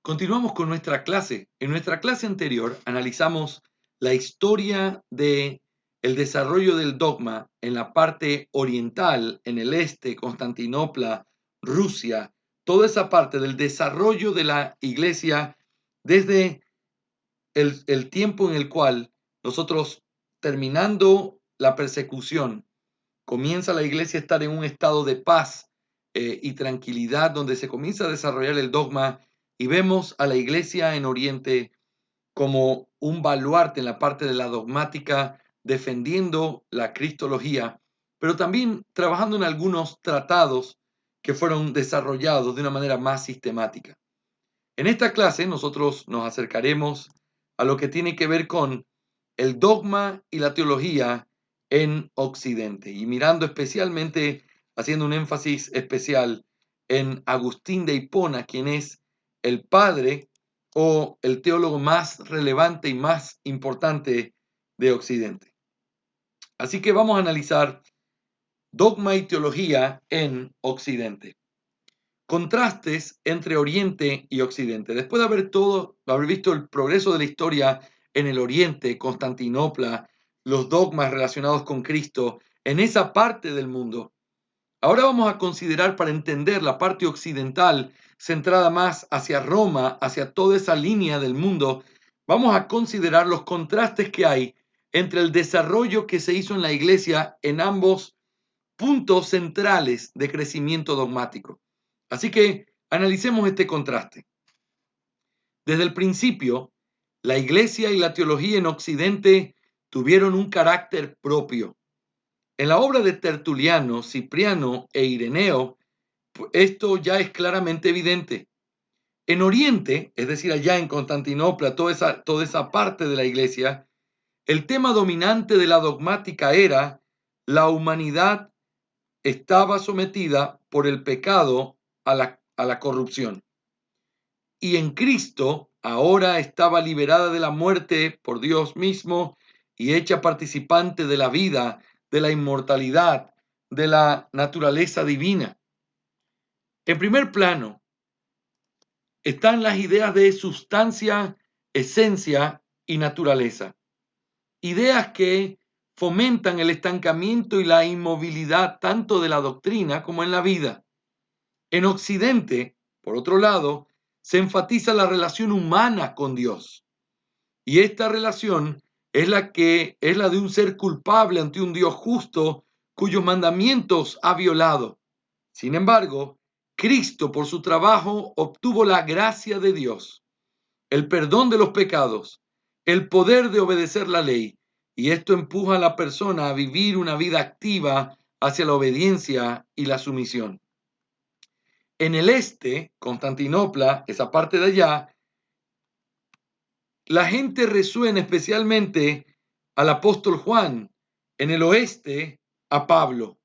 Continuamos con nuestra clase. En nuestra clase anterior analizamos la historia de el desarrollo del dogma en la parte oriental, en el este, Constantinopla, Rusia, toda esa parte del desarrollo de la iglesia desde el tiempo en el cual nosotros, terminando la persecución, comienza la iglesia a estar en un estado de paz y tranquilidad, donde se comienza a desarrollar el dogma y vemos a la iglesia en Oriente como un baluarte en la parte de la dogmática, defendiendo la cristología, pero también trabajando en algunos tratados que fueron desarrollados de una manera más sistemática. En esta clase nosotros nos acercaremos a lo que tiene que ver con el dogma y la teología en Occidente y mirando especialmente, haciendo un énfasis especial en Agustín de Hipona, quien es el padre o el teólogo más relevante y más importante de Occidente. Así que vamos a analizar dogma y teología en Occidente. Contrastes entre Oriente y Occidente. Después de haber visto el progreso de la historia en el Oriente, Constantinopla, los dogmas relacionados con Cristo, en esa parte del mundo, ahora vamos a considerar, para entender la parte occidental, centrada más hacia Roma, hacia toda esa línea del mundo, vamos a considerar los contrastes que hay entre el desarrollo que se hizo en la iglesia en ambos puntos centrales de crecimiento dogmático. Así que analicemos este contraste. Desde el principio, la iglesia y la teología en Occidente tuvieron un carácter propio. En la obra de Tertuliano, Cipriano e Ireneo, esto ya es claramente evidente. En Oriente, es decir, allá en Constantinopla, toda esa parte de la iglesia, el tema dominante de la dogmática era la humanidad estaba sometida por el pecado a la corrupción. Y en Cristo ahora estaba liberada de la muerte por Dios mismo y hecha participante de la vida, de la inmortalidad, de la naturaleza divina. En primer plano están las ideas de sustancia, esencia y naturaleza. Ideas que fomentan el estancamiento y la inmovilidad tanto de la doctrina como en la vida. En Occidente, por otro lado, se enfatiza la relación humana con Dios. Y esta relación es la de un ser culpable ante un Dios justo cuyos mandamientos ha violado. Sin embargo, Cristo, por su trabajo, obtuvo la gracia de Dios, el perdón de los pecados, el poder de obedecer la ley, y esto empuja a la persona a vivir una vida activa hacia la obediencia y la sumisión. En el este, Constantinopla, esa parte de allá, la gente resuena especialmente al apóstol Juan. En el oeste, a Pablo.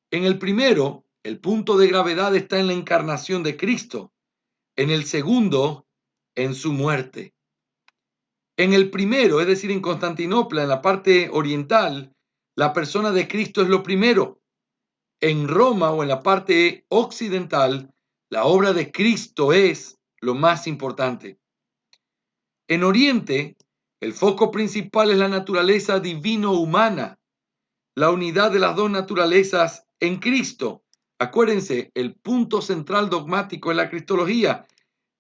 En el primero, el punto de gravedad está en la encarnación de Cristo. En el segundo, en su muerte. En el primero, es decir, en Constantinopla, en la parte oriental, la persona de Cristo es lo primero. En Roma o en la parte occidental, la obra de Cristo es lo más importante. En Oriente, el foco principal es la naturaleza divino-humana, la unidad de las dos naturalezas en Cristo. Acuérdense, el punto central dogmático es la cristología.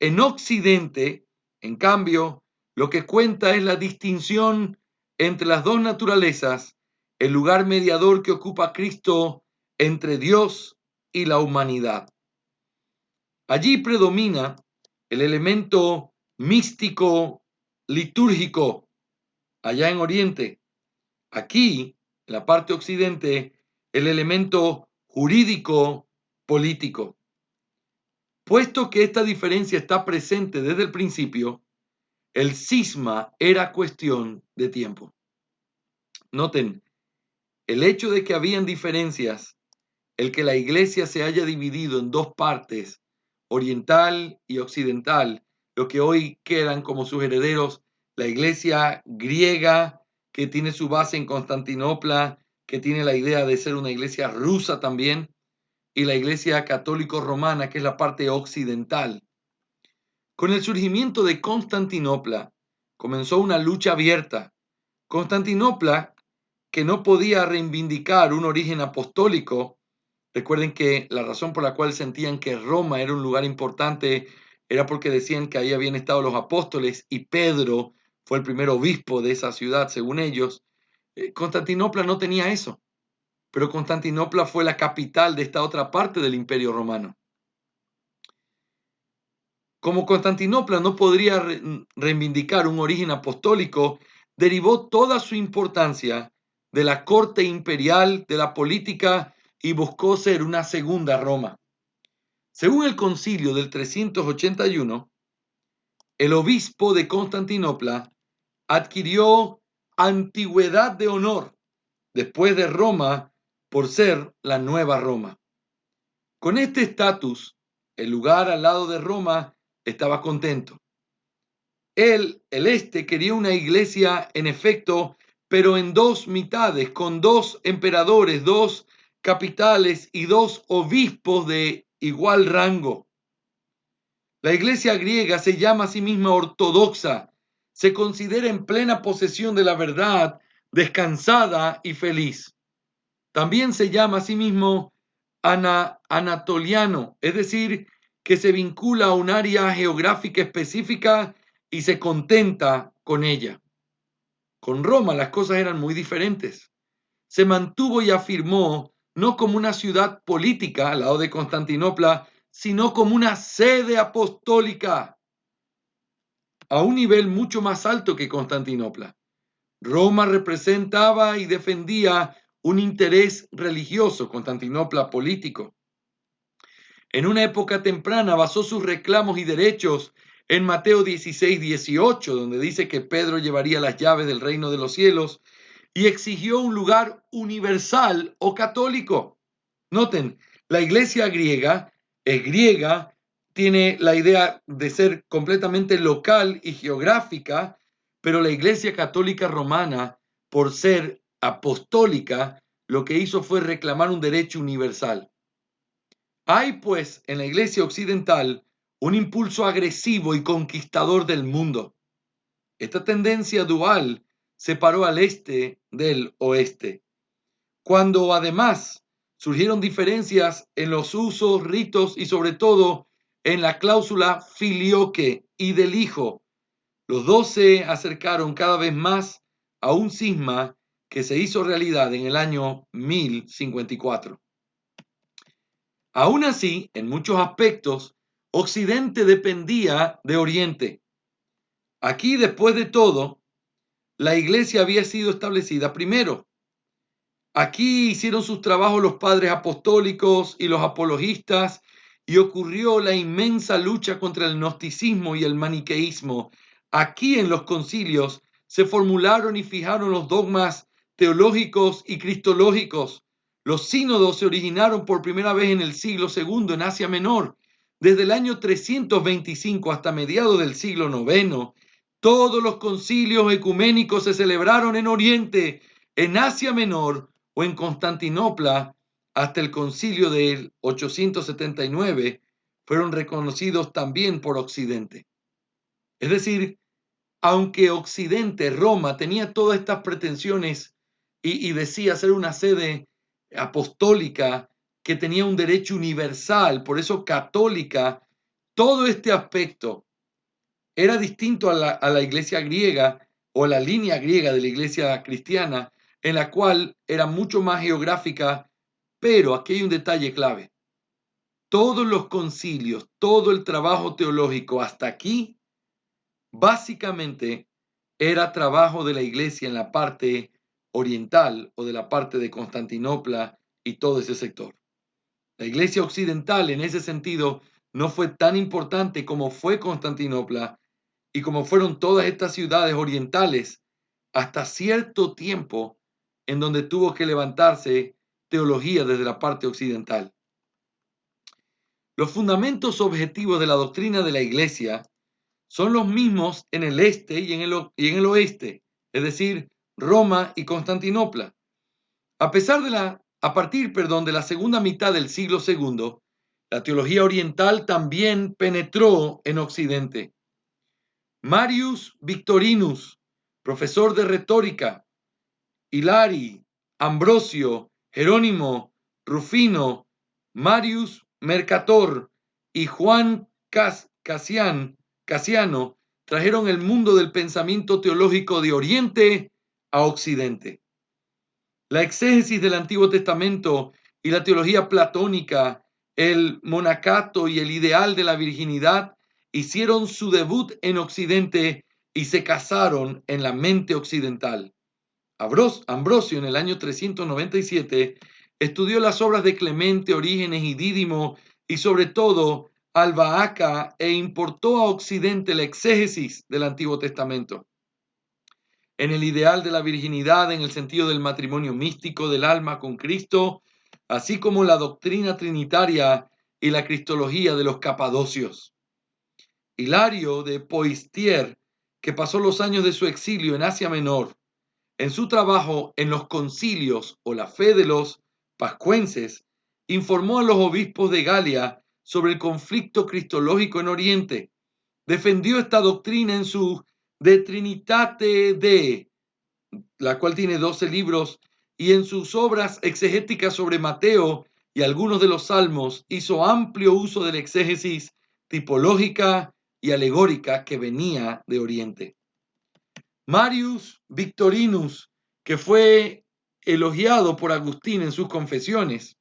En Occidente, en cambio, lo que cuenta es la distinción entre las dos naturalezas, el lugar mediador que ocupa Cristo entre Dios y la humanidad. Allí predomina el elemento místico, litúrgico, allá en Oriente. Aquí, en la parte occidente, el elemento jurídico, político. Puesto que esta diferencia está presente desde el principio, el cisma era cuestión de tiempo. Noten, el hecho de que habían diferencias, el que la iglesia se haya dividido en dos partes, oriental y occidental, lo que hoy quedan como sus herederos, la iglesia griega, que tiene su base en Constantinopla, que tiene la idea de ser una iglesia rusa también, y la iglesia católico-romana, que es la parte occidental. Con el surgimiento de Constantinopla comenzó una lucha abierta. Constantinopla, que no podía reivindicar un origen apostólico, recuerden que la razón por la cual sentían que Roma era un lugar importante era porque decían que ahí habían estado los apóstoles y Pedro fue el primer obispo de esa ciudad, según ellos. Constantinopla no tenía eso, pero Constantinopla fue la capital de esta otra parte del Imperio Romano. Como Constantinopla no podría reivindicar un origen apostólico, derivó toda su importancia de la corte imperial, de la política, y buscó ser una segunda Roma. Según el concilio del 381, el obispo de Constantinopla adquirió antigüedad de honor después de Roma por ser la nueva Roma. Con este estatus, el lugar al lado de Roma estaba contento. El este, quería una iglesia en efecto, pero en dos mitades, con dos emperadores, dos capitales y dos obispos de igual rango. La iglesia griega se llama a sí misma ortodoxa, se considera en plena posesión de la verdad, descansada y feliz. También se llama a sí mismo anatoliano, es decir, que se vincula a un área geográfica específica y se contenta con ella. Con Roma las cosas eran muy diferentes. Se mantuvo y afirmó no como una ciudad política al lado de Constantinopla, sino como una sede apostólica a un nivel mucho más alto que Constantinopla. Roma representaba y defendía un interés religioso, Constantinopla político. En una época temprana basó sus reclamos y derechos en Mateo 16:18, donde dice que Pedro llevaría las llaves del reino de los cielos, y exigió un lugar universal o católico. Noten, la iglesia griega es griega, tiene la idea de ser completamente local y geográfica, pero la iglesia católica romana, por ser apostólica, lo que hizo fue reclamar un derecho universal. Hay, pues, en la iglesia occidental un impulso agresivo y conquistador del mundo. Esta tendencia dual separó al este del oeste. Cuando además surgieron diferencias en los usos, ritos y sobre todo en la cláusula filioque y del hijo, los dos se acercaron cada vez más a un cisma que se hizo realidad en el año 1054. Aún así, en muchos aspectos, Occidente dependía de Oriente. Aquí, después de todo, la iglesia había sido establecida primero. Aquí hicieron sus trabajos los padres apostólicos y los apologistas y ocurrió la inmensa lucha contra el gnosticismo y el maniqueísmo. Aquí en los concilios se formularon y fijaron los dogmas teológicos y cristológicos. Los sínodos se originaron por primera vez en el siglo II en Asia Menor. Desde el año 325 hasta mediados del siglo IX, todos los concilios ecuménicos se celebraron en Oriente, en Asia Menor o en Constantinopla. Hasta el concilio del 879 fueron reconocidos también por Occidente. Es decir, aunque Occidente, Roma, tenía todas estas pretensiones y decía ser una sede apostólica que tenía un derecho universal, por eso católica, todo este aspecto era distinto a la iglesia griega o a la línea griega de la iglesia cristiana, en la cual era mucho más geográfica, pero aquí hay un detalle clave. Todos los concilios, todo el trabajo teológico hasta aquí, básicamente era trabajo de la iglesia en la parte oriental o de la parte de Constantinopla y todo ese sector. La iglesia occidental en ese sentido no fue tan importante como fue Constantinopla y como fueron todas estas ciudades orientales hasta cierto tiempo en donde tuvo que levantarse teología desde la parte occidental. Los fundamentos objetivos de la doctrina de la iglesia son los mismos en el este y en el oeste, es decir, Roma y Constantinopla. A partir de la segunda mitad del siglo II, La teología oriental también penetró en Occidente. Marius Victorinus, profesor de retórica, Hilari, Ambrosio, Jerónimo, Rufino, Marius Mercator y Juan Casiano trajeron el mundo del pensamiento teológico de Oriente a Occidente. La exégesis del Antiguo Testamento y la teología platónica, el monacato y el ideal de la virginidad hicieron su debut en Occidente y se casaron en la mente occidental. Ambrosio, en el año 397, estudió las obras de Clemente, Orígenes y Dídimo y sobre todo Albahaca e importó a Occidente la exégesis del Antiguo Testamento. En el ideal de la virginidad, en el sentido del matrimonio místico del alma con Cristo, así como la doctrina trinitaria y la cristología de los capadocios. Hilario de Poitiers, que pasó los años de su exilio en Asia Menor, en su trabajo en los concilios o la fe de los pascuenses, informó a los obispos de Galia sobre el conflicto cristológico en Oriente. Defendió esta doctrina en su De Trinitate Dei, la cual tiene 12 libros, y en sus obras exegéticas sobre Mateo y algunos de los salmos hizo amplio uso de la exégesis tipológica y alegórica que venía de Oriente. Marius Victorinus, que fue elogiado por Agustín en sus confesiones,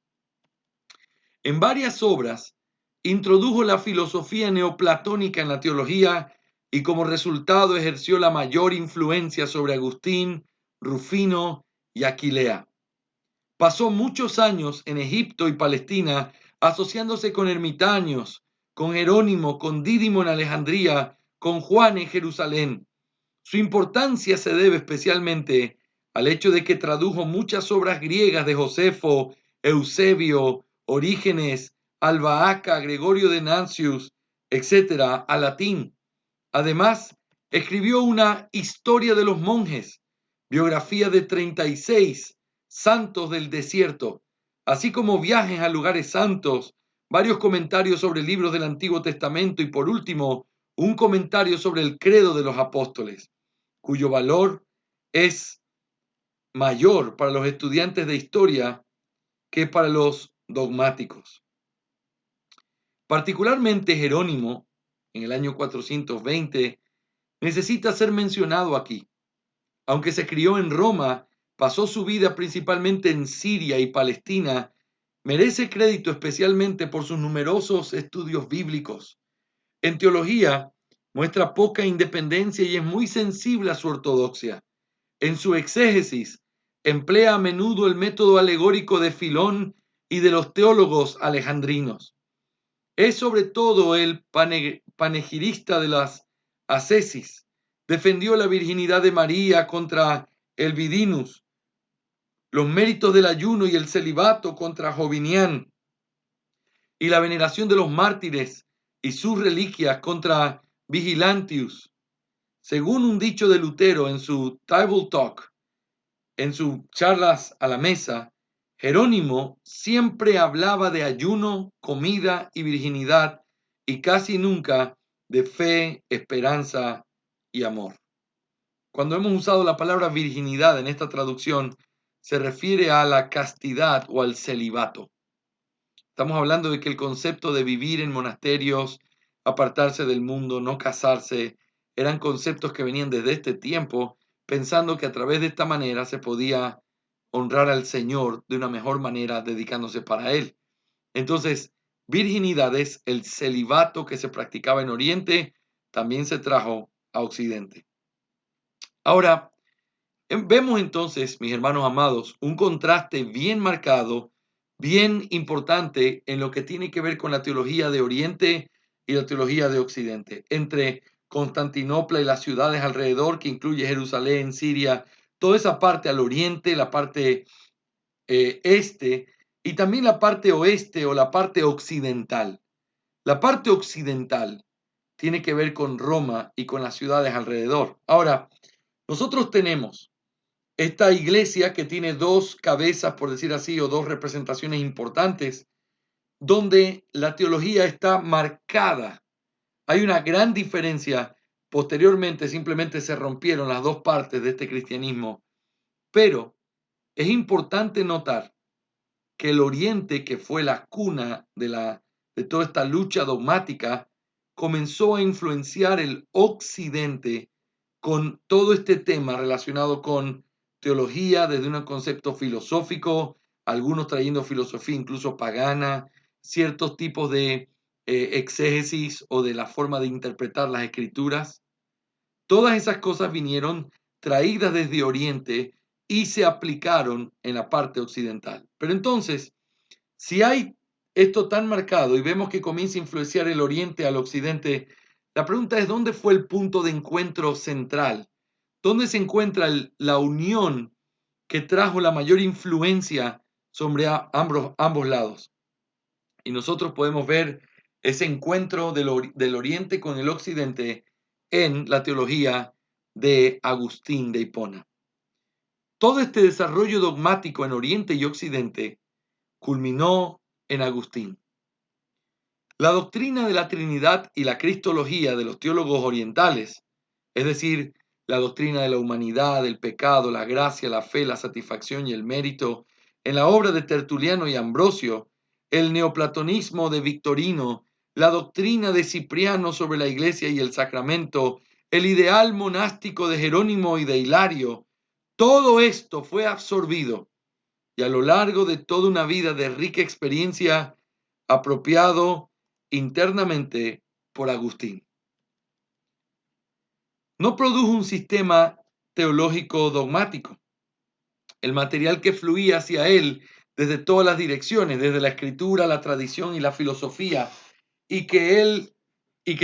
en varias obras introdujo la filosofía neoplatónica en la teología y como resultado ejerció la mayor influencia sobre Agustín, Rufino y Aquilea. Pasó muchos años en Egipto y Palestina asociándose con ermitaños, con Jerónimo, con Dídimo en Alejandría, con Juan en Jerusalén. Su importancia se debe especialmente al hecho de que tradujo muchas obras griegas de Josefo, Eusebio, Orígenes, Albahaca, Gregorio de Nancius, etc., al latín. Además, escribió una historia de los monjes, biografía de 36 santos del desierto, así como viajes a lugares santos, varios comentarios sobre libros del Antiguo Testamento y, por último, un comentario sobre el credo de los apóstoles, cuyo valor es mayor para los estudiantes de historia que para los dogmáticos. Particularmente Jerónimo, en el año 420, necesita ser mencionado aquí. Aunque se crió en Roma, pasó su vida principalmente en Siria y Palestina, merece crédito especialmente por sus numerosos estudios bíblicos. En teología, muestra poca independencia y es muy sensible a su ortodoxia. En su exégesis, emplea a menudo el método alegórico de Filón y de los teólogos alejandrinos. Es sobre todo el panegirista de las ascesis. Defendió la virginidad de María contra el Vidinus, los méritos del ayuno y el celibato contra Jovinián, y la veneración de los mártires y sus reliquias contra Vigilantius. Según un dicho de Lutero en su Table Talk, en sus charlas a la mesa, Jerónimo siempre hablaba de ayuno, comida y virginidad y casi nunca de fe, esperanza y amor. Cuando hemos usado la palabra virginidad en esta traducción, se refiere a la castidad o al celibato. Estamos hablando de que el concepto de vivir en monasterios, apartarse del mundo, no casarse, eran conceptos que venían desde este tiempo, pensando que a través de esta manera se podía honrar al Señor de una mejor manera, dedicándose para Él. Entonces, virginidad es el celibato que se practicaba en Oriente, también se trajo a Occidente. Ahora, vemos entonces, mis hermanos amados, un contraste bien marcado, bien importante en lo que tiene que ver con la teología de Oriente y la teología de Occidente, entre Constantinopla y las ciudades alrededor, que incluye Jerusalén, Siria, toda esa parte al oriente, la parte este, y también la parte oeste o la parte occidental. La parte occidental tiene que ver con Roma y con las ciudades alrededor. Ahora, nosotros tenemos esta iglesia que tiene dos cabezas, por decir así, o dos representaciones importantes donde la teología está marcada. Hay una gran diferencia. Posteriormente simplemente se rompieron las dos partes de este cristianismo, pero es importante notar que el Oriente, que fue la cuna de toda esta lucha dogmática, comenzó a influenciar el Occidente con todo este tema relacionado con teología desde un concepto filosófico, algunos trayendo filosofía incluso pagana, ciertos tipos de exégesis o de la forma de interpretar las escrituras. Todas esas cosas vinieron traídas desde Oriente y se aplicaron en la parte occidental. Pero entonces, si hay esto tan marcado y vemos que comienza a influenciar el Oriente al Occidente, la pregunta es: ¿dónde fue el punto de encuentro central? ¿Dónde se encuentra la unión que trajo la mayor influencia sobre ambos lados? Y nosotros podemos ver ese encuentro del Oriente con el Occidente en la teología de Agustín de Hipona. Todo este desarrollo dogmático en Oriente y Occidente culminó en Agustín. La doctrina de la Trinidad y la cristología de los teólogos orientales, es decir, la doctrina de la humanidad, el pecado, la gracia, la fe, la satisfacción y el mérito, en la obra de Tertuliano y Ambrosio, el neoplatonismo de Victorino, la doctrina de Cipriano sobre la iglesia y el sacramento, el ideal monástico de Jerónimo y de Hilario, todo esto fue absorbido y a lo largo de toda una vida de rica experiencia, apropiado internamente por Agustín. No produjo un sistema teológico dogmático. El material que fluía hacia él desde todas las direcciones, desde la escritura, la tradición y la filosofía, y que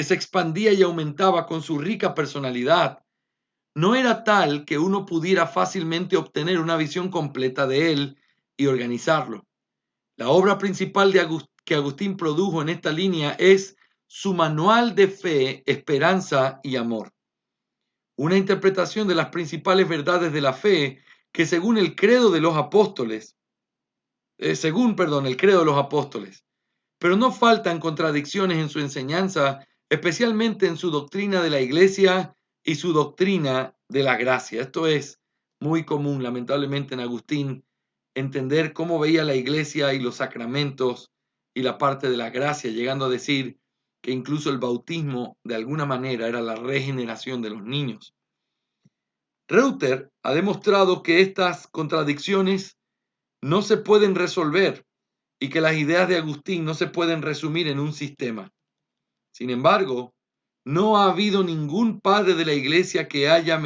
se expandía y aumentaba con su rica personalidad, no era tal que uno pudiera fácilmente obtener una visión completa de él y organizarlo. La obra principal que Agustín produjo en esta línea es su Manual de Fe, Esperanza y Amor. Una interpretación de las principales verdades de la fe que según el credo de los apóstoles, pero no faltan contradicciones en su enseñanza, especialmente en su doctrina de la iglesia y su doctrina de la gracia. Esto es muy común, lamentablemente, en Agustín, entender cómo veía la iglesia y los sacramentos y la parte de la gracia, llegando a decir que incluso el bautismo de alguna manera era la regeneración de los niños. Reuter ha demostrado que estas contradicciones no se pueden resolver y que las ideas de Agustín no se pueden resumir en un sistema. Sin embargo, no ha habido ningún padre de la iglesia que se haya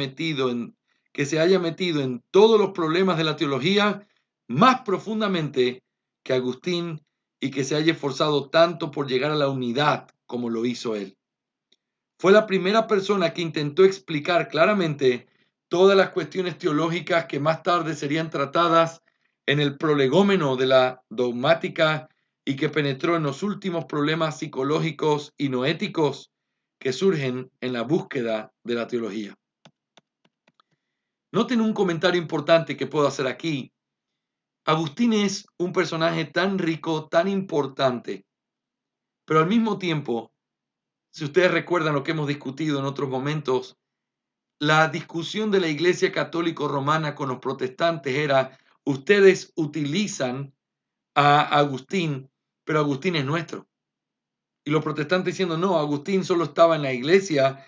metido en todos los problemas de la teología más profundamente que Agustín y que se haya esforzado tanto por llegar a la unidad como lo hizo él. Fue la primera persona que intentó explicar claramente todas las cuestiones teológicas que más tarde serían tratadas en el prolegómeno de la dogmática y que penetró en los últimos problemas psicológicos y noéticos que surgen en la búsqueda de la teología. Noten un comentario importante que puedo hacer aquí. Agustín es un personaje tan rico, tan importante, pero al mismo tiempo, si ustedes recuerdan lo que hemos discutido en otros momentos, la discusión de la Iglesia Católica Romana con los protestantes era: ustedes utilizan a Agustín, pero Agustín es nuestro. Y los protestantes diciendo: no, Agustín solo estaba en la iglesia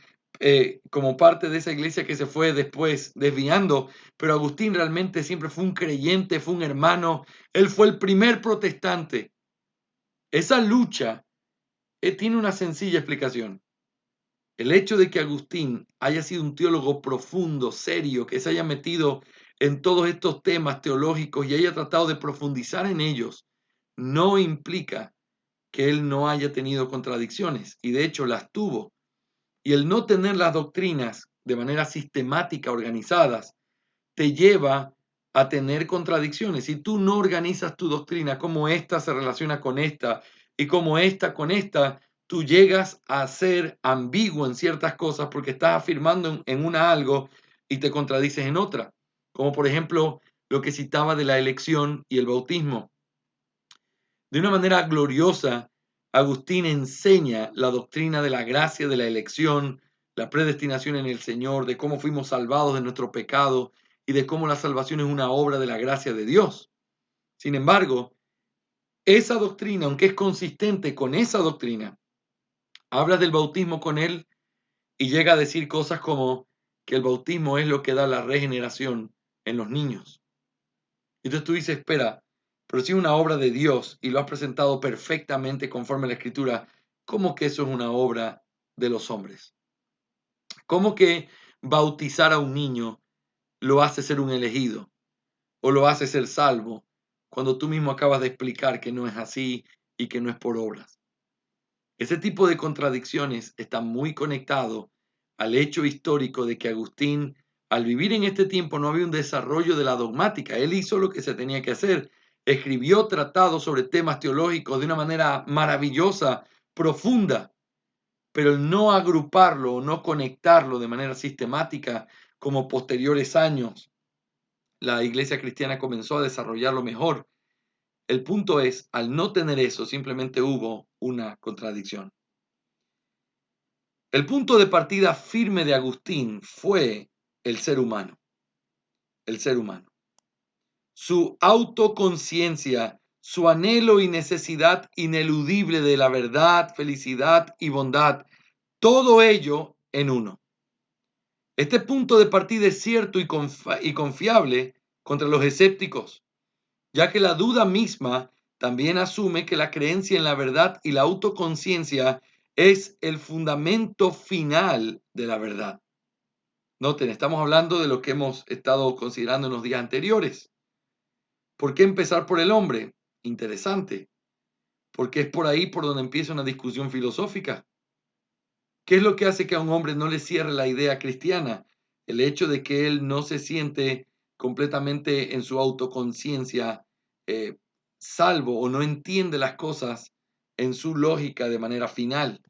como parte de esa iglesia que se fue después desviando, pero Agustín realmente siempre fue un creyente, fue un hermano, él fue el primer protestante. Esa lucha tiene una sencilla explicación. El hecho de que Agustín haya sido un teólogo profundo, serio, que se haya metido en todos estos temas teológicos y haya tratado de profundizar en ellos, no implica que él no haya tenido contradicciones, y de hecho las tuvo. Y el no tener las doctrinas de manera sistemática, organizadas, te lleva a tener contradicciones. Si tú no organizas tu doctrina, cómo esta se relaciona con esta y cómo esta con esta, tú llegas a ser ambiguo en ciertas cosas porque estás afirmando en una algo y te contradices en otra. Como por ejemplo lo que citaba de la elección y el bautismo. De una manera gloriosa, Agustín enseña la doctrina de la gracia, de la elección, la predestinación en el Señor, de cómo fuimos salvados de nuestro pecado y de cómo la salvación es una obra de la gracia de Dios. Sin embargo, esa doctrina, aunque es consistente con esa doctrina, habla del bautismo con él y llega a decir cosas como que el bautismo es lo que da la regeneración en los niños. Entonces tú dices, espera, pero si es una obra de Dios y lo has presentado perfectamente conforme a la Escritura, ¿cómo que eso es una obra de los hombres? ¿Cómo que bautizar a un niño lo hace ser un elegido o lo hace ser salvo cuando tú mismo acabas de explicar que no es así y que no es por obras? Ese tipo de contradicciones está muy conectado al hecho histórico de que Agustín, al vivir en este tiempo, no había un desarrollo de la dogmática. Él hizo lo que se tenía que hacer. Escribió tratados sobre temas teológicos de una manera maravillosa, profunda, pero el no agruparlo o no conectarlo de manera sistemática como posteriores años, la iglesia cristiana comenzó a desarrollarlo mejor. El punto es, al no tener eso, simplemente hubo una contradicción. El punto de partida firme de Agustín fue el ser humano, el ser humano. Su autoconciencia, su anhelo y necesidad ineludible de la verdad, felicidad y bondad, todo ello en uno. Este punto de partida es cierto y confiable contra los escépticos, ya que la duda misma también asume que la creencia en la verdad y la autoconciencia es el fundamento final de la verdad. Noten, estamos hablando de lo que hemos estado considerando en los días anteriores. ¿Por qué empezar por el hombre? Interesante, porque es por ahí por donde empieza una discusión filosófica. ¿Qué es lo que hace que a un hombre no le cierre la idea cristiana? El hecho de que él no se siente completamente en su autoconciencia eh, salvo o no entiende las cosas en su lógica de manera final.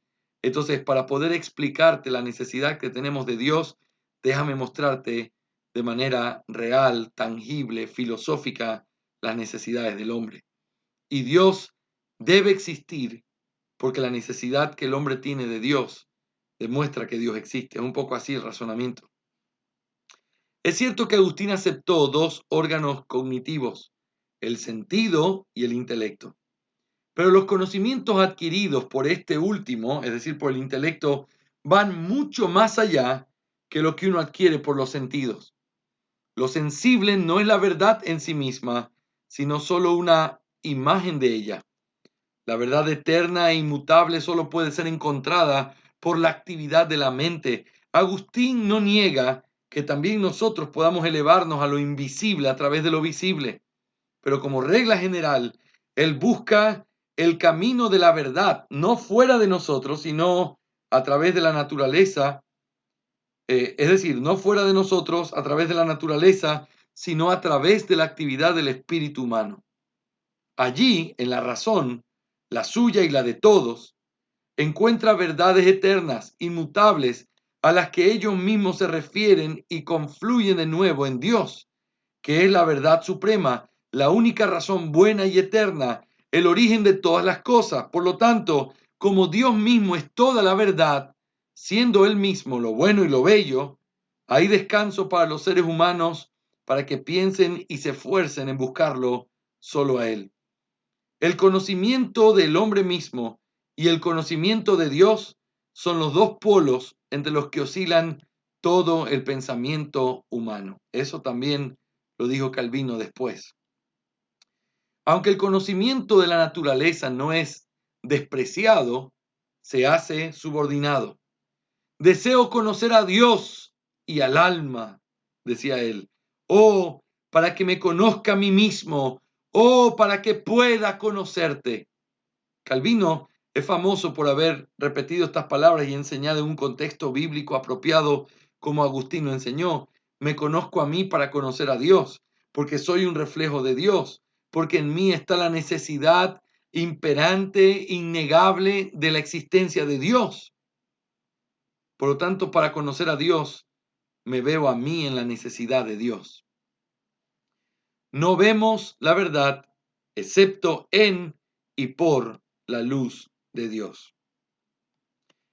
Entonces, para poder explicarte la necesidad que tenemos de Dios, déjame mostrarte de manera real, tangible, filosófica, las necesidades del hombre. Y Dios debe existir porque la necesidad que el hombre tiene de Dios demuestra que Dios existe. Es un poco así el razonamiento. Es cierto que Agustín aceptó dos órganos cognitivos, el sentido y el intelecto. Pero los conocimientos adquiridos por este último, es decir, por el intelecto, van mucho más allá que lo que uno adquiere por los sentidos. Lo sensible no es la verdad en sí misma, sino solo una imagen de ella. La verdad eterna e inmutable solo puede ser encontrada por la actividad de la mente. Agustín no niega que también nosotros podamos elevarnos a lo invisible a través de lo visible, pero como regla general, él busca el camino de la verdad, no fuera de nosotros, sino a través de la naturaleza, es decir, no fuera de nosotros a través de la naturaleza, sino a través de la actividad del espíritu humano. Allí, en la razón, la suya y la de todos, encuentra verdades eternas, inmutables, a las que ellos mismos se refieren y confluyen de nuevo en Dios, que es la verdad suprema, la única razón buena y eterna, el origen de todas las cosas. Por lo tanto, como Dios mismo es toda la verdad, siendo Él mismo lo bueno y lo bello, hay descanso para los seres humanos para que piensen y se esfuercen en buscarlo solo a Él. El conocimiento del hombre mismo y el conocimiento de Dios son los dos polos entre los que oscilan todo el pensamiento humano. Eso también lo dijo Calvino después. Aunque el conocimiento de la naturaleza no es despreciado, se hace subordinado. Deseo conocer a Dios y al alma, decía él. Oh, para que me conozca a mí mismo. Oh, para que pueda conocerte. Calvino es famoso por haber repetido estas palabras y enseñado en un contexto bíblico apropiado como Agustín lo enseñó. Me conozco a mí para conocer a Dios, porque soy un reflejo de Dios, porque en mí está la necesidad imperante, innegable de la existencia de Dios. Por lo tanto, para conocer a Dios, me veo a mí en la necesidad de Dios. No vemos la verdad excepto en y por la luz de Dios.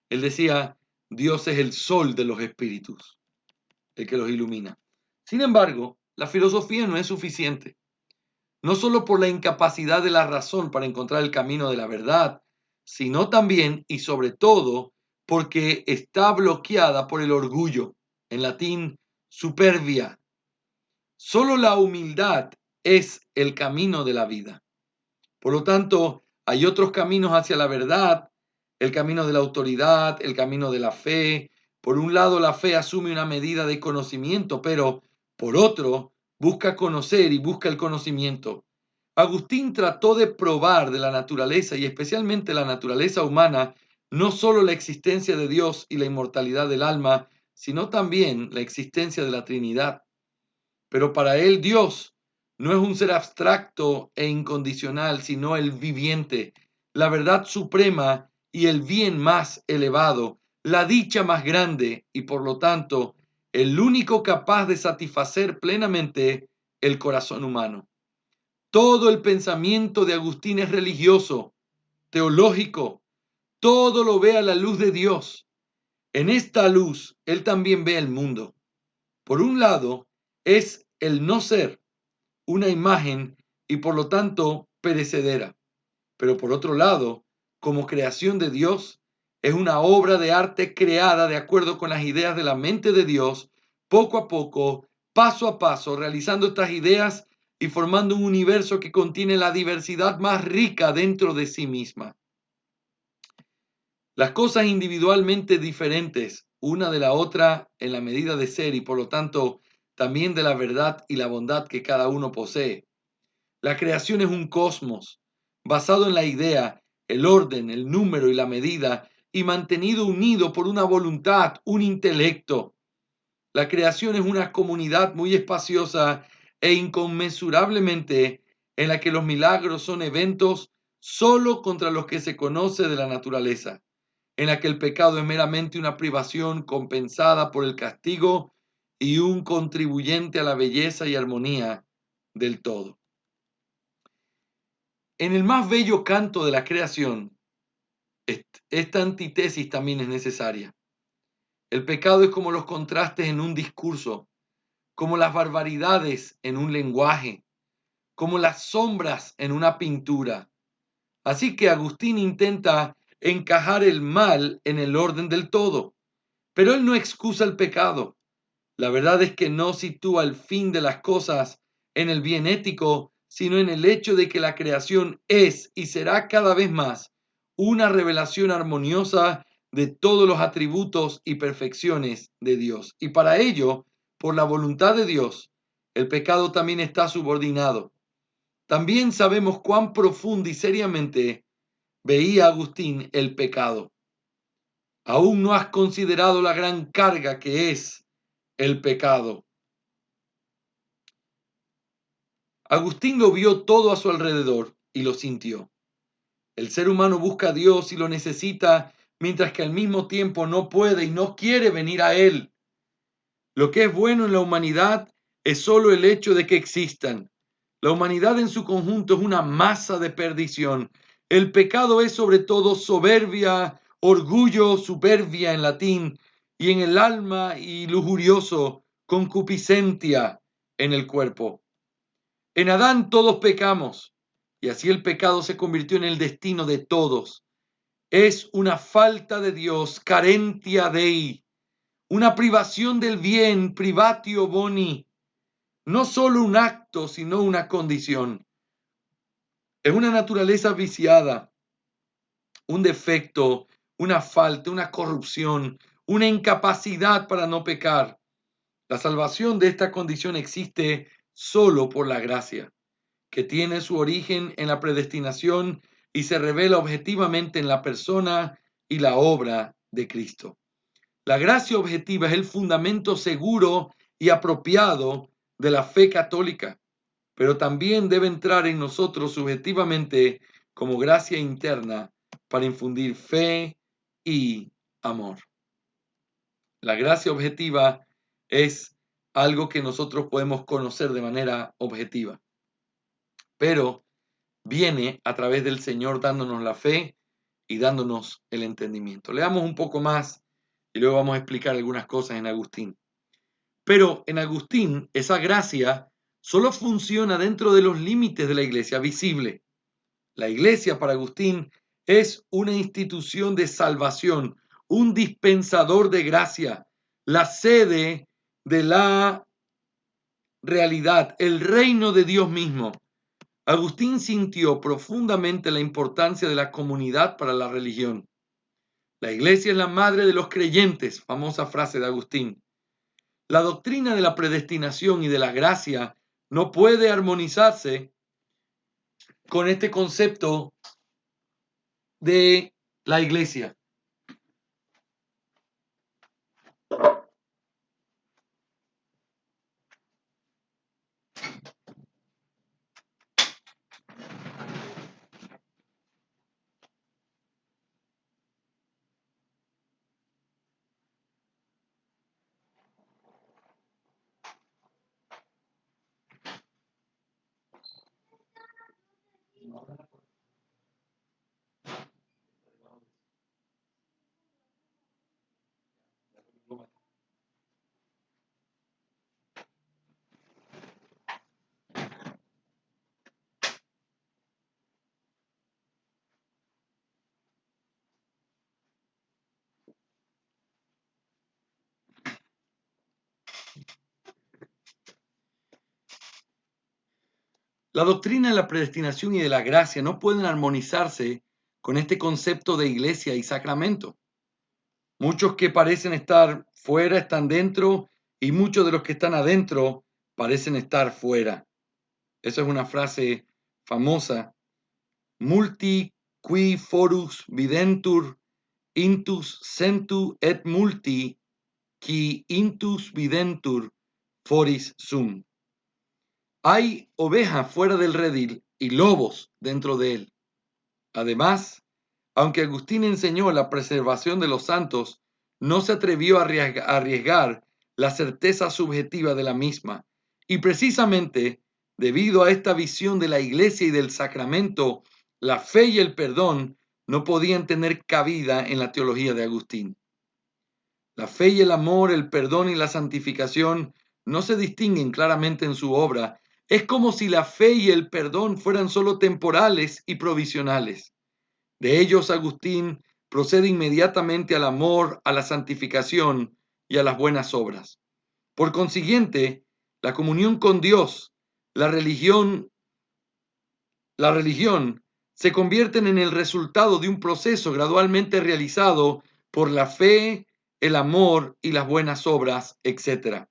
Él decía, Dios es el sol de los espíritus, el que los ilumina. Sin embargo, la filosofía no es suficiente, no solo por la incapacidad de la razón para encontrar el camino de la verdad, sino también y sobre todo porque está bloqueada por el orgullo, en latín, superbia. Solo la humildad es el camino de la vida. Por lo tanto, hay otros caminos hacia la verdad, el camino de la autoridad, el camino de la fe. Por un lado, la fe asume una medida de conocimiento, pero por otro, busca conocer y busca el conocimiento. Agustín trató de probar de la naturaleza y especialmente la naturaleza humana, no solo la existencia de Dios y la inmortalidad del alma, sino también la existencia de la Trinidad. Pero para él Dios no es un ser abstracto e incondicional, sino el viviente, la verdad suprema y el bien más elevado, la dicha más grande y por lo tanto el único capaz de satisfacer plenamente el corazón humano. Todo el pensamiento de Agustín es religioso, teológico, todo lo ve a la luz de Dios. En esta luz él también ve el mundo. Por un lado, es el no ser, una imagen y por lo tanto perecedera. Pero por otro lado, como creación de Dios, es una obra de arte creada de acuerdo con las ideas de la mente de Dios, poco a poco, paso a paso, realizando estas ideas y formando un universo que contiene la diversidad más rica dentro de sí misma. Las cosas individualmente diferentes una de la otra en la medida de ser y por lo tanto también de la verdad y la bondad que cada uno posee. La creación es un cosmos basado en la idea, el orden, el número y la medida y mantenido unido por una voluntad, un intelecto. La creación es una comunidad muy espaciosa e inconmensurablemente en la que los milagros son eventos solo contra los que se conoce de la naturaleza, en la que el pecado es meramente una privación compensada por el castigo y un contribuyente a la belleza y armonía del todo. En el más bello canto de la creación, esta antítesis también es necesaria. El pecado es como los contrastes en un discurso, como las barbaridades en un lenguaje, como las sombras en una pintura. Así que Agustín intenta encajar el mal en el orden del todo, pero él no excusa el pecado. La verdad es que no sitúa el fin de las cosas en el bien ético, sino en el hecho de que la creación es y será cada vez más una revelación armoniosa de todos los atributos y perfecciones de Dios. Y para ello, por la voluntad de Dios, el pecado también está subordinado. También sabemos cuán profundo y seriamente veía Agustín el pecado. Aún no has considerado la gran carga que es el pecado. Agustín lo vio todo a su alrededor y lo sintió. El ser humano busca a Dios y lo necesita, mientras que al mismo tiempo no puede y no quiere venir a Él. Lo que es bueno en la humanidad es solo el hecho de que existan. La humanidad en su conjunto es una masa de perdición. El pecado es sobre todo soberbia, orgullo, superbia en latín, y en el alma y lujurioso, concupiscencia en el cuerpo. En Adán todos pecamos y así el pecado se convirtió en el destino de todos. Es una falta de Dios, carentia Dei, una privación del bien, privatio boni, no solo un acto, sino una condición. Es una naturaleza viciada, un defecto, una falta, una corrupción, una incapacidad para no pecar. La salvación de esta condición existe solo por la gracia, que tiene su origen en la predestinación y se revela objetivamente en la persona y la obra de Cristo. La gracia objetiva es el fundamento seguro y apropiado de la fe católica, pero también debe entrar en nosotros subjetivamente como gracia interna para infundir fe y amor. La gracia objetiva es algo que nosotros podemos conocer de manera objetiva. Pero viene a través del Señor dándonos la fe y dándonos el entendimiento. Leamos un poco más y luego vamos a explicar algunas cosas en Agustín. Pero en Agustín, esa gracia solo funciona dentro de los límites de la iglesia visible. La iglesia para Agustín es una institución de salvación, un dispensador de gracia, la sede de la realidad, el reino de Dios mismo. Agustín sintió profundamente la importancia de la comunidad para la religión. La iglesia es la madre de los creyentes, famosa frase de Agustín. La doctrina de la predestinación y de la gracia no puede armonizarse con este concepto de la iglesia. La doctrina de la predestinación y de la gracia no pueden armonizarse con este concepto de iglesia y sacramento. Muchos que parecen estar fuera están dentro y muchos de los que están adentro parecen estar fuera. Esa es una frase famosa. Multi qui forus videntur intus sentu et multi qui intus videntur foris sum. Hay ovejas fuera del redil y lobos dentro de él. Además, aunque Agustín enseñó la preservación de los santos, no se atrevió a arriesgar la certeza subjetiva de la misma. Y precisamente debido a esta visión de la iglesia y del sacramento, la fe y el perdón no podían tener cabida en la teología de Agustín. La fe y el amor, el perdón y la santificación no se distinguen claramente en su obra. Es como si la fe y el perdón fueran solo temporales y provisionales. De ellos, Agustín procede inmediatamente al amor, a la santificación y a las buenas obras. Por consiguiente, la comunión con Dios, la religión se convierten en el resultado de un proceso gradualmente realizado por la fe, el amor y las buenas obras, etc.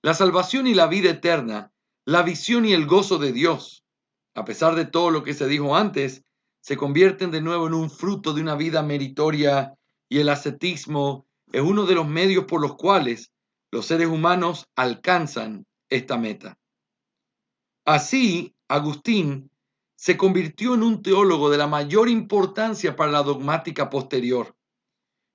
La salvación y la vida eterna, la visión y el gozo de Dios, a pesar de todo lo que se dijo antes, se convierten de nuevo en un fruto de una vida meritoria, y el ascetismo es uno de los medios por los cuales los seres humanos alcanzan esta meta. Así, Agustín se convirtió en un teólogo de la mayor importancia para la dogmática posterior,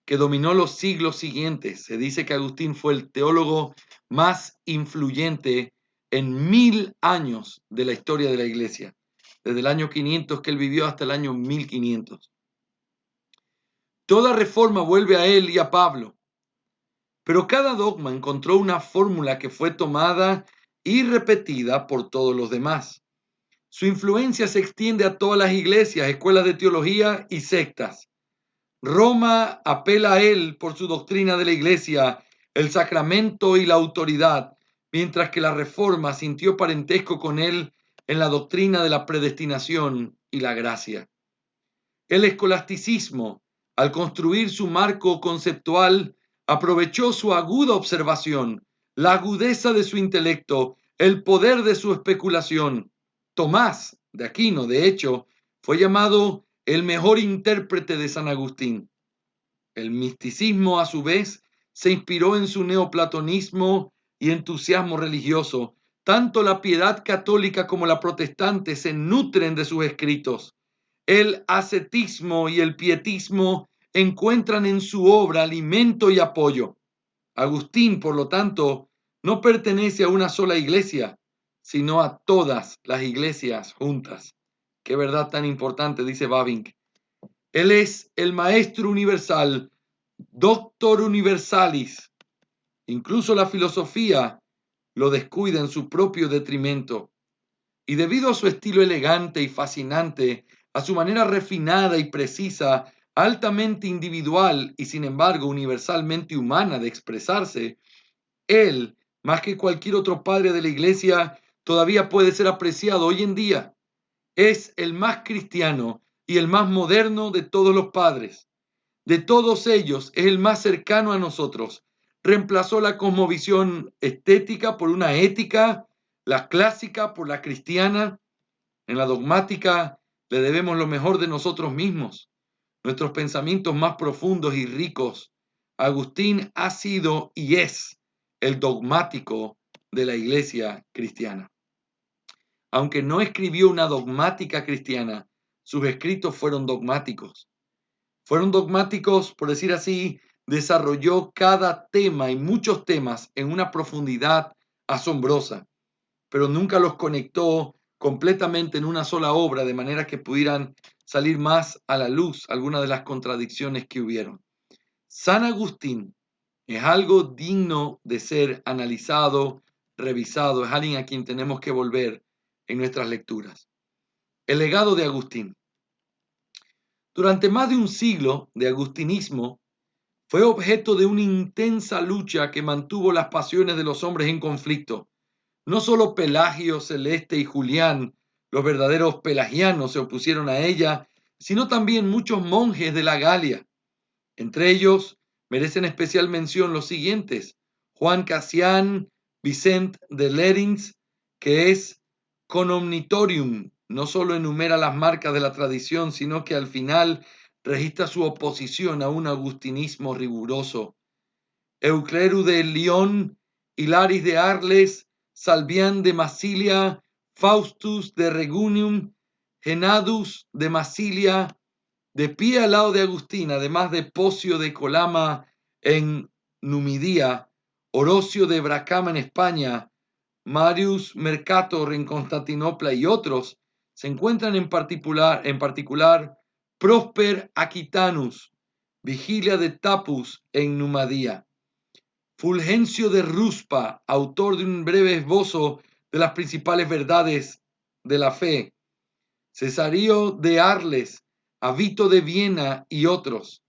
que dominó los siglos siguientes. Se dice que Agustín fue el teólogo más influyente en 1000 años de la historia de la Iglesia, desde el año 500 que él vivió hasta el año 1500. Toda reforma vuelve a él y a Pablo, pero cada dogma encontró una fórmula que fue tomada y repetida por todos los demás. Su influencia se extiende a todas las iglesias, escuelas de teología y sectas. Roma apela a él por su doctrina de la iglesia, el sacramento y la autoridad, mientras que la Reforma sintió parentesco con él en la doctrina de la predestinación y la gracia. El escolasticismo, al construir su marco conceptual, aprovechó su aguda observación, la agudeza de su intelecto, el poder de su especulación. Tomás de Aquino, de hecho, fue llamado el mejor intérprete de San Agustín. El misticismo, a su vez, se inspiró en su neoplatonismo y entusiasmo religioso. Tanto la piedad católica como la protestante se nutren de sus escritos. El ascetismo y el pietismo encuentran en su obra alimento y apoyo. Agustín, por lo tanto, no pertenece a una sola iglesia, sino a todas las iglesias juntas. Qué verdad tan importante, dice Bavinck. Él es el maestro universal, doctor universalis. Incluso la filosofía lo descuida en su propio detrimento. Y debido a su estilo elegante y fascinante, a su manera refinada y precisa, altamente individual y sin embargo universalmente humana de expresarse, él, más que cualquier otro padre de la Iglesia, todavía puede ser apreciado hoy en día. Es el más cristiano y el más moderno de todos los padres. De todos ellos es el más cercano a nosotros. Reemplazó la cosmovisión estética por una ética, la clásica por la cristiana. En la dogmática le debemos lo mejor de nosotros mismos, nuestros pensamientos más profundos y ricos. Agustín ha sido y es el dogmático de la Iglesia cristiana. Aunque no escribió una dogmática cristiana, sus escritos fueron dogmáticos. Fueron dogmáticos, por decir así, desarrolló cada tema y muchos temas en una profundidad asombrosa, pero nunca los conectó completamente en una sola obra, de manera que pudieran salir más a la luz algunas de las contradicciones que hubieron. San Agustín es algo digno de ser analizado, revisado, es alguien a quien tenemos que volver en nuestras lecturas. El legado de Agustín. Durante más de un siglo de agustinismo, fue objeto de una intensa lucha que mantuvo las pasiones de los hombres en conflicto. No solo Pelagio, Celeste y Julián, los verdaderos pelagianos, se opusieron a ella, sino también muchos monjes de la Galia. Entre ellos merecen especial mención los siguientes: Juan Cassian, Vicent de Lerins, que es con omnitorium, no solo enumera las marcas de la tradición, sino que al final registra su oposición a un agustinismo riguroso. Eucleru de Lyon, Hilaris de Arles, Salvián de Massilia, Faustus de Regunium, Genadus de Massilia, de pie al lado de Agustín, además de Pocio de Colama en Numidia, Orocio de Bracama en España, Marius Mercator en Constantinopla y otros, se encuentran en particular Prosper Aquitanus, Vigilia de Tapus en Numadía, Fulgencio de Ruspa, autor de un breve esbozo de las principales verdades de la fe, Cesario de Arles, Avito de Viena y otros.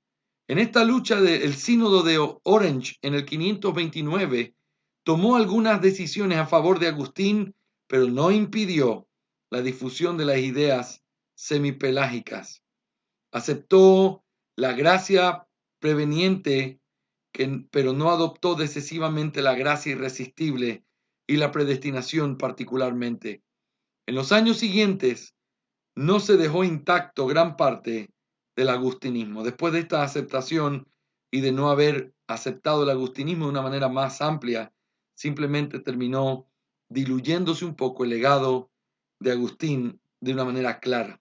En esta lucha del Sínodo de Orange en el 529, tomó algunas decisiones a favor de Agustín, pero no impidió la difusión de las ideas semipelágicas. Aceptó la gracia preveniente, pero no adoptó decisivamente la gracia irresistible y la predestinación particularmente. En los años siguientes, no se dejó intacto gran parte del agustinismo. Después de esta aceptación y de no haber aceptado el agustinismo de una manera más amplia, simplemente terminó diluyéndose un poco el legado de Agustín de una manera clara.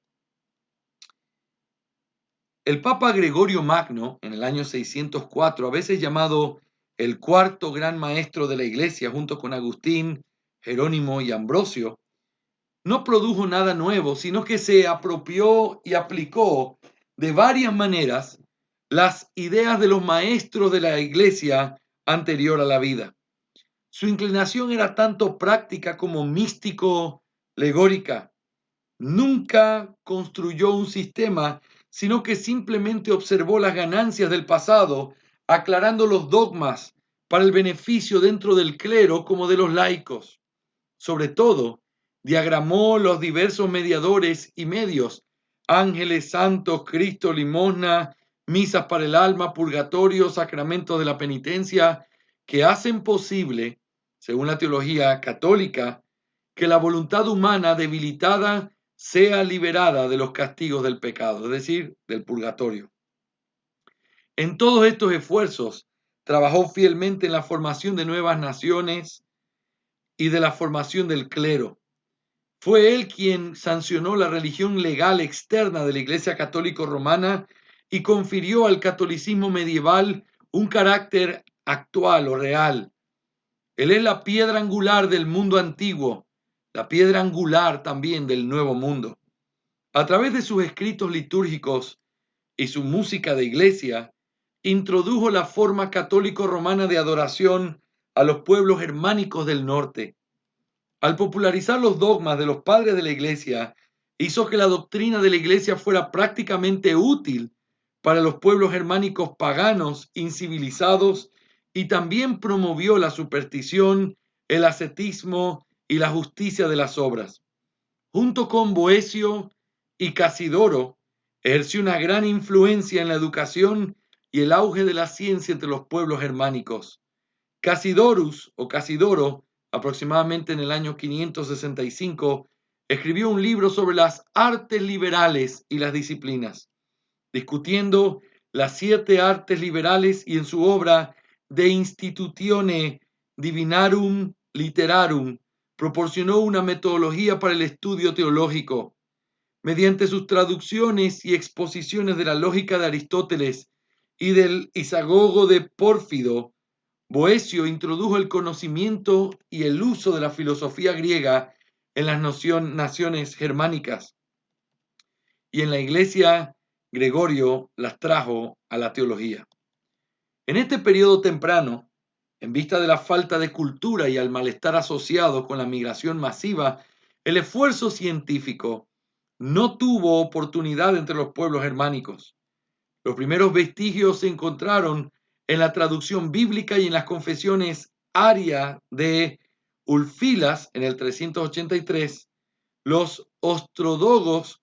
El Papa Gregorio Magno, en el año 604, a veces llamado el cuarto gran maestro de la Iglesia, junto con Agustín, Jerónimo y Ambrosio, no produjo nada nuevo, sino que se apropió y aplicó de varias maneras las ideas de los maestros de la Iglesia anterior a la vida. Su inclinación era tanto práctica como místico-legórica. Nunca construyó un sistema, sino que simplemente observó las ganancias del pasado, aclarando los dogmas para el beneficio dentro del clero como de los laicos. Sobre todo, diagramó los diversos mediadores y medios: ángeles, santos, Cristo, limosna, misas para el alma, purgatorio, sacramentos de la penitencia, que hacen posible, según la teología católica, que la voluntad humana debilitada sea liberada de los castigos del pecado, es decir, del purgatorio. En todos estos esfuerzos, trabajó fielmente en la formación de nuevas naciones y de la formación del clero. Fue él quien sancionó la religión legal externa de la Iglesia Católica Romana y confirió al catolicismo medieval un carácter actual o real. Él es la piedra angular del mundo antiguo, la piedra angular también del nuevo mundo. A través de sus escritos litúrgicos y su música de iglesia, introdujo la forma católico-romana de adoración a los pueblos germánicos del norte. Al popularizar los dogmas de los padres de la iglesia, hizo que la doctrina de la iglesia fuera prácticamente útil para los pueblos germánicos paganos, incivilizados, y también promovió la superstición, el ascetismo y la justicia de las obras. Junto con Boecio y Casidoro, ejerció una gran influencia en la educación y el auge de la ciencia entre los pueblos germánicos. Casidorus o Casidoro, aproximadamente en el año 565, escribió un libro sobre las artes liberales y las disciplinas, discutiendo las 7 artes liberales, y en su obra De Institutione Divinarum Literarum proporcionó una metodología para el estudio teológico. Mediante sus traducciones y exposiciones de la lógica de Aristóteles y del Isagogo de Pórfido, Boecio introdujo el conocimiento y el uso de la filosofía griega en las naciones germánicas, y en la iglesia Gregorio las trajo a la teología. En este periodo temprano, en vista de la falta de cultura y al malestar asociado con la migración masiva, el esfuerzo científico no tuvo oportunidad entre los pueblos germánicos. Los primeros vestigios se encontraron en la traducción bíblica y en las confesiones aria de Ulfilas en el 383, los ostrogodos,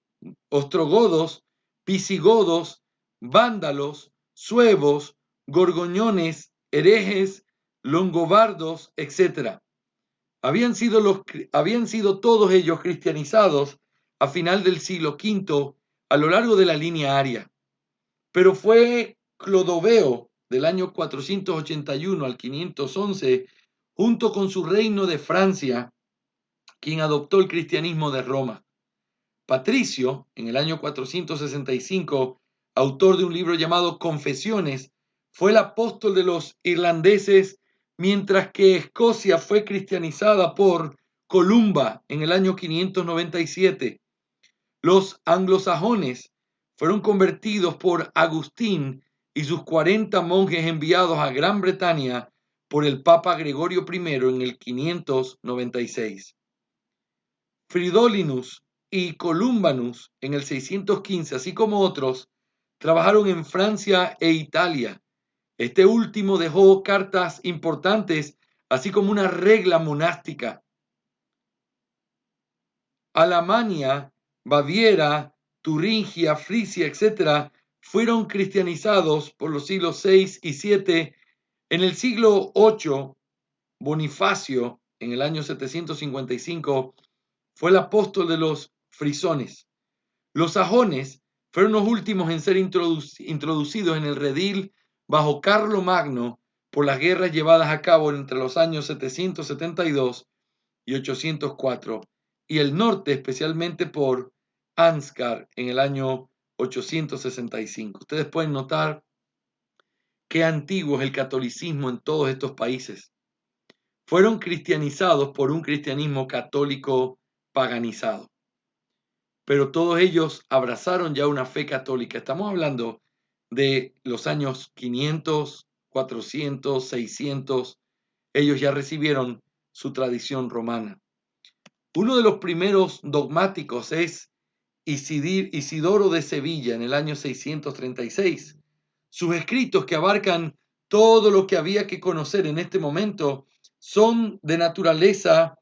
visigodos, vándalos, suevos, gorgoñones, herejes, longobardos, etc. Habían sido todos ellos cristianizados a final del siglo V a lo largo de la línea aria. Pero fue Clodoveo del año 481 al 511, junto con su reino de Francia, quien adoptó el cristianismo de Roma. Patricio, en el año 465, autor de un libro llamado Confesiones, fue el apóstol de los irlandeses, mientras que Escocia fue cristianizada por Columba en el año 597. Los anglosajones fueron convertidos por Agustín y sus 40 monjes enviados a Gran Bretaña por el Papa Gregorio I en el 596. Fridolinus y Columbanus en el 615, así como otros, trabajaron en Francia e Italia. Este último dejó cartas importantes, así como una regla monástica. Alemania, Baviera, Turingia, Frisia, etc., fueron cristianizados por los siglos VI y VII. En el siglo VIII, Bonifacio, en el año 755, fue el apóstol de los frisones. Los sajones fueron los últimos en ser introducidos en el redil bajo Carlomagno por las guerras llevadas a cabo entre los años 772 y 804, y el norte especialmente por Ansgar en el año 865. Ustedes pueden notar qué antiguo es el catolicismo en todos estos países. Fueron cristianizados por un cristianismo católico paganizado, pero todos ellos abrazaron ya una fe católica. Estamos hablando de los años 500, 400, 600. Ellos ya recibieron su tradición romana. Uno de los primeros dogmáticos es Isidoro de Sevilla en el año 636. Sus escritos, que abarcan todo lo que había que conocer en este momento, son de naturaleza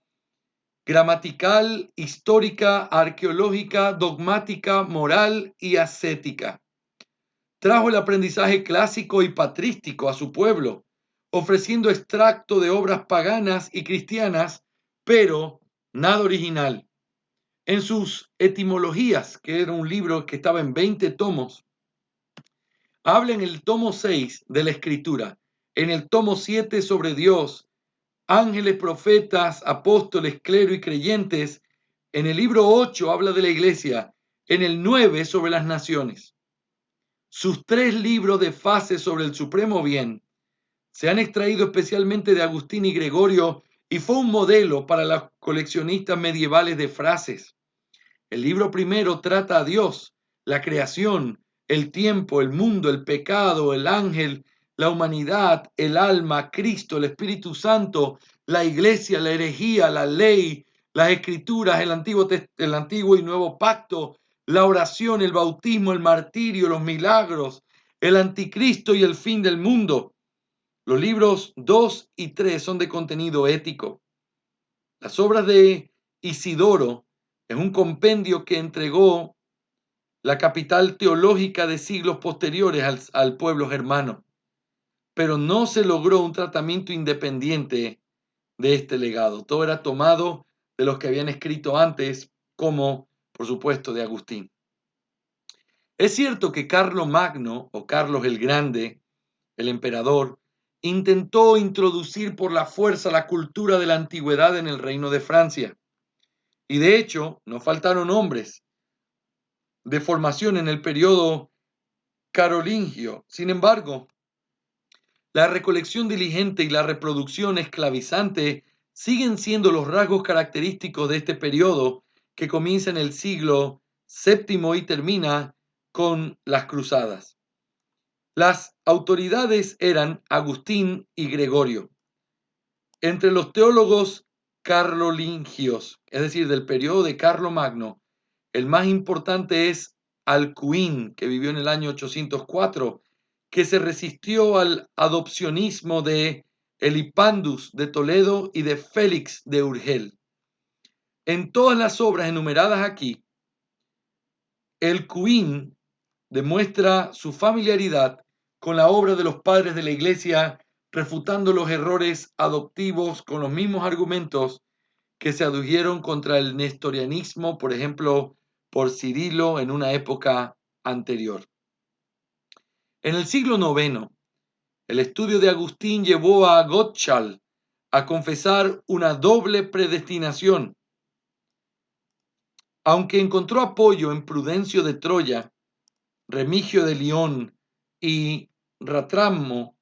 gramatical, histórica, arqueológica, dogmática, moral y ascética. Trajo el aprendizaje clásico y patrístico a su pueblo, ofreciendo extracto de obras paganas y cristianas, pero nada original. En sus etimologías, que era un libro que estaba en 20 tomos, habla en el tomo 6 de la escritura, en el tomo 7 sobre Dios, ángeles, profetas, apóstoles, clero y creyentes. En el libro 8 habla de la iglesia, en el 9 sobre las naciones. Sus 3 libros de fases sobre el supremo bien se han extraído especialmente de Agustín y Gregorio, y fue un modelo para los coleccionistas medievales de frases. El libro primero trata a Dios, la creación, el tiempo, el mundo, el pecado, el ángel, la humanidad, el alma, Cristo, el Espíritu Santo, la iglesia, la herejía, la ley, las escrituras, el antiguo y nuevo pacto, la oración, el bautismo, el martirio, los milagros, el anticristo y el fin del mundo. Los libros 2 y 3 son de contenido ético. Las obras de Isidoro es un compendio que entregó la capital teológica de siglos posteriores al pueblo germano, pero no se logró un tratamiento independiente de este legado. Todo era tomado de los que habían escrito antes, como, por supuesto, de Agustín. Es cierto que Carlos Magno, o Carlos el Grande, el emperador, intentó introducir por la fuerza la cultura de la antigüedad en el reino de Francia. Y de hecho, no faltaron hombres de formación en el periodo carolingio. Sin embargo, la recolección diligente y la reproducción esclavizante siguen siendo los rasgos característicos de este periodo que comienza en el siglo VII y termina con las cruzadas. Las autoridades eran Agustín y Gregorio. Entre los teólogos carolingios, es decir, del periodo de Carlomagno, el más importante es Alcuín, que vivió en el año 804, que se resistió al adopcionismo de Elipandus de Toledo y de Félix de Urgel. En todas las obras enumeradas aquí, Alcuín demuestra su familiaridad con la obra de los padres de la Iglesia, refutando los errores adoptivos con los mismos argumentos que se adujeron contra el nestorianismo, por ejemplo, por Cirilo en una época anterior. En el siglo IX, el estudio de Agustín llevó a Gottschall a confesar una doble predestinación. Aunque encontró apoyo en Prudencio de Troya, Remigio de León y Ratramo,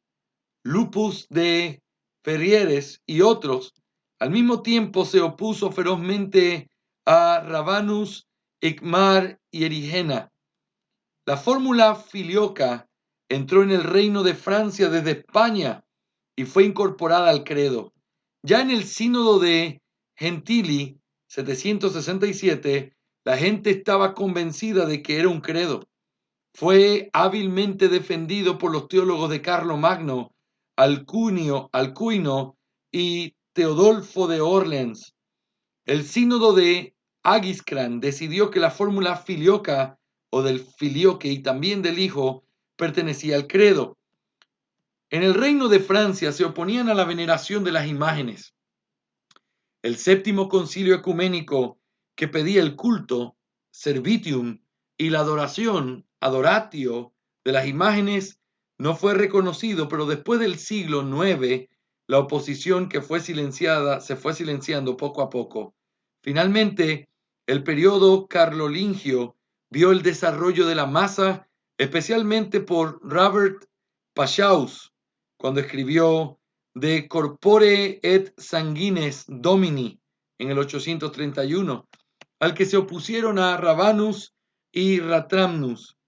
Lupus de Ferrieres y otros, al mismo tiempo se opuso ferozmente a Rabanus, Icmar y Erigena. La fórmula filioca entró en el reino de Francia desde España y fue incorporada al credo. Ya en el sínodo de Gentili, 767, la gente estaba convencida de que era un credo. Fue hábilmente defendido por los teólogos de Carlomagno, Alcuino y Teodolfo de Orleans. El sínodo de Agiscran decidió que la fórmula filioca o del filioque y también del hijo pertenecía al credo. En el reino de Francia se oponían a la veneración de las imágenes. El séptimo concilio ecuménico, que pedía el culto, servitium, y la adoración, adoratio, de las imágenes, no fue reconocido, pero después del siglo IX, la oposición que fue silenciada se fue silenciando poco a poco. Finalmente, el periodo carlolingio vio el desarrollo de la masa, especialmente por Robert Pachaus, cuando escribió De corpore et sanguines domini en el 831, al que se opusieron a Rabanus y Ratramnus.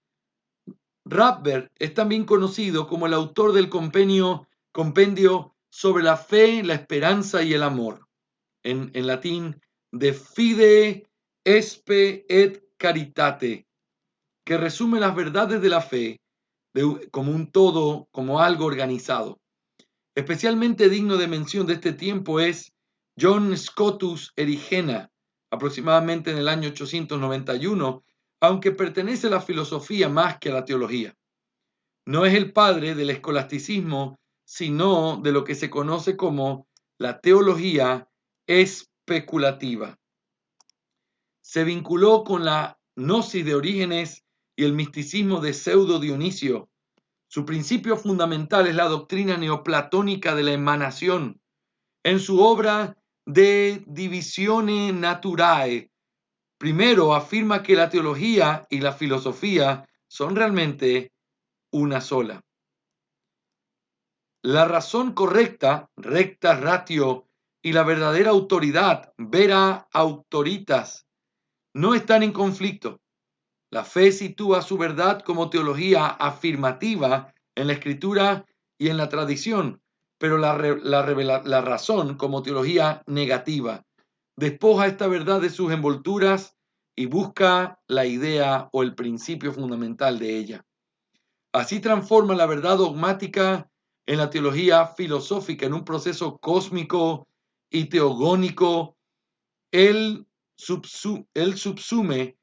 Radbert es también conocido como el autor del compendio sobre la fe, la esperanza y el amor, en latín De fide, espe et caritate, que resume las verdades de la fe como un todo, como algo organizado. Especialmente digno de mención de este tiempo es John Scotus Erigena, aproximadamente en el año 891, aunque pertenece a la filosofía más que a la teología. No es el padre del escolasticismo, sino de lo que se conoce como la teología especulativa. Se vinculó con la gnosis de Orígenes y el misticismo de Pseudo Dionisio. Su principio fundamental es la doctrina neoplatónica de la emanación. En su obra De Divisione Naturae, primero afirma que la teología y la filosofía son realmente una sola. La razón correcta, recta ratio, y la verdadera autoridad, vera autoritas, no están en conflicto. La fe sitúa su verdad como teología afirmativa en la escritura y en la tradición, pero la razón como teología negativa. Despoja esta verdad de sus envolturas y busca la idea o el principio fundamental de ella. Así transforma la verdad dogmática en la teología filosófica, en un proceso cósmico y teogónico. Él subsume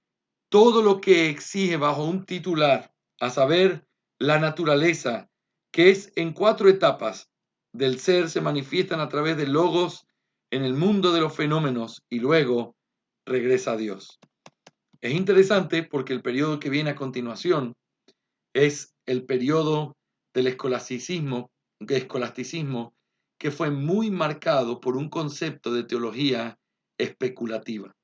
todo lo que exige bajo un titular, a saber, la naturaleza, que es en 4 etapas del ser, se manifiestan a través de logos en el mundo de los fenómenos y luego regresa a Dios. Es interesante porque el periodo que viene a continuación es el periodo del escolasticismo, que fue muy marcado por un concepto de teología especulativa.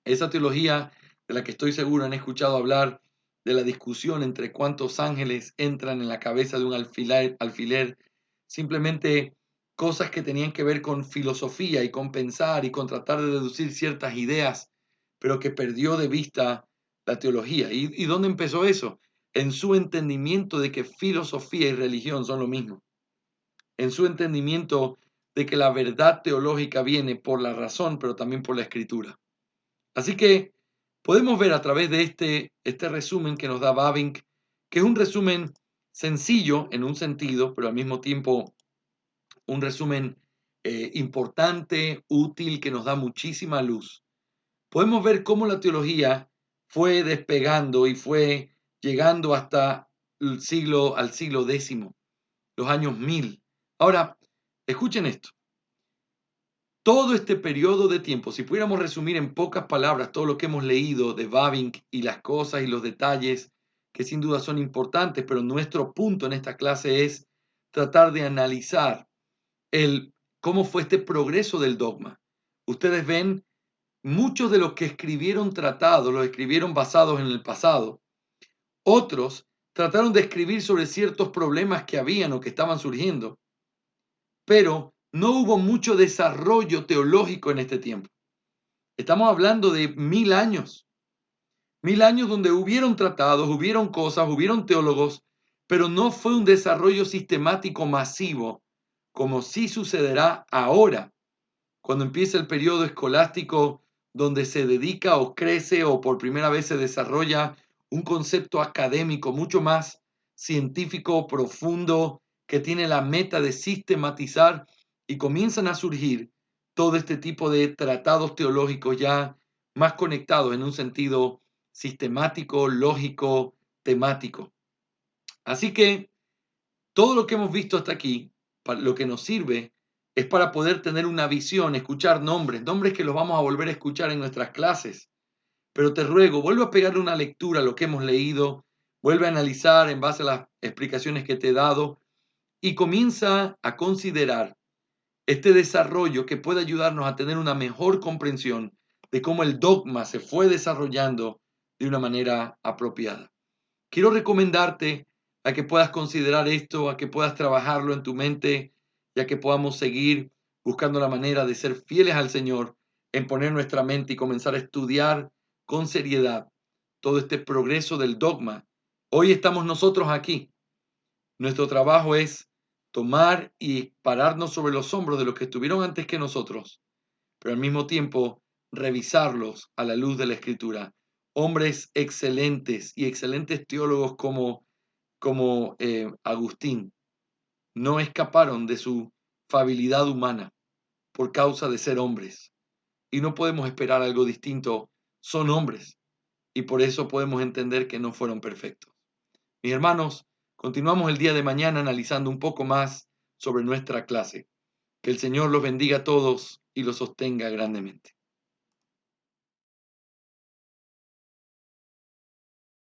Esa teología de la que estoy seguro han escuchado hablar, de la discusión entre cuántos ángeles entran en la cabeza de un alfiler, simplemente cosas que tenían que ver con filosofía y con pensar y con tratar de deducir ciertas ideas, pero que perdió de vista la teología. ¿Y dónde empezó eso? En su entendimiento de que filosofía y religión son lo mismo, en su entendimiento de que la verdad teológica viene por la razón, pero también por la escritura. Así que podemos ver a través de este resumen que nos da Bavinck, que es un resumen sencillo en un sentido, pero al mismo tiempo un resumen importante, útil, que nos da muchísima luz. Podemos ver cómo la teología fue despegando y fue llegando hasta al siglo X, los años 1000. Ahora, escuchen esto. Todo este periodo de tiempo, si pudiéramos resumir en pocas palabras todo lo que hemos leído de Bavinck y las cosas y los detalles que sin duda son importantes, pero nuestro punto en esta clase es tratar de analizar cómo fue este progreso del dogma. Ustedes ven, muchos de los que escribieron tratados los escribieron basados en el pasado. Otros trataron de escribir sobre ciertos problemas que habían o que estaban surgiendo, pero no hubo mucho desarrollo teológico en este tiempo. Estamos hablando de 1000 años. 1000 años donde hubieron tratados, hubieron cosas, hubieron teólogos, pero no fue un desarrollo sistemático masivo, como sí sucederá ahora, cuando empieza el periodo escolástico, donde se dedica o crece o por primera vez se desarrolla un concepto académico mucho más científico, profundo, que tiene la meta de sistematizar, y comienzan a surgir todo este tipo de tratados teológicos ya más conectados en un sentido sistemático, lógico, temático. Así que todo lo que hemos visto hasta aquí, lo que nos sirve es para poder tener una visión, escuchar nombres que los vamos a volver a escuchar en nuestras clases. Pero te ruego, vuelve a pegarle una lectura a lo que hemos leído, vuelve a analizar en base a las explicaciones que te he dado y comienza a considerar este desarrollo que puede ayudarnos a tener una mejor comprensión de cómo el dogma se fue desarrollando de una manera apropiada. Quiero recomendarte a que puedas considerar esto, a que puedas trabajarlo en tu mente, ya que podamos seguir buscando la manera de ser fieles al Señor, en poner nuestra mente y comenzar a estudiar con seriedad todo este progreso del dogma. Hoy estamos nosotros aquí. Nuestro trabajo es tomar y pararnos sobre los hombros de los que estuvieron antes que nosotros, pero al mismo tiempo revisarlos a la luz de la Escritura. Hombres excelentes y excelentes teólogos como Agustín no escaparon de su fabilidad humana por causa de ser hombres. Y no podemos esperar algo distinto. Son hombres y por eso podemos entender que no fueron perfectos. Mis hermanos, continuamos el día de mañana analizando un poco más sobre nuestra clase. Que el Señor los bendiga a todos y los sostenga grandemente.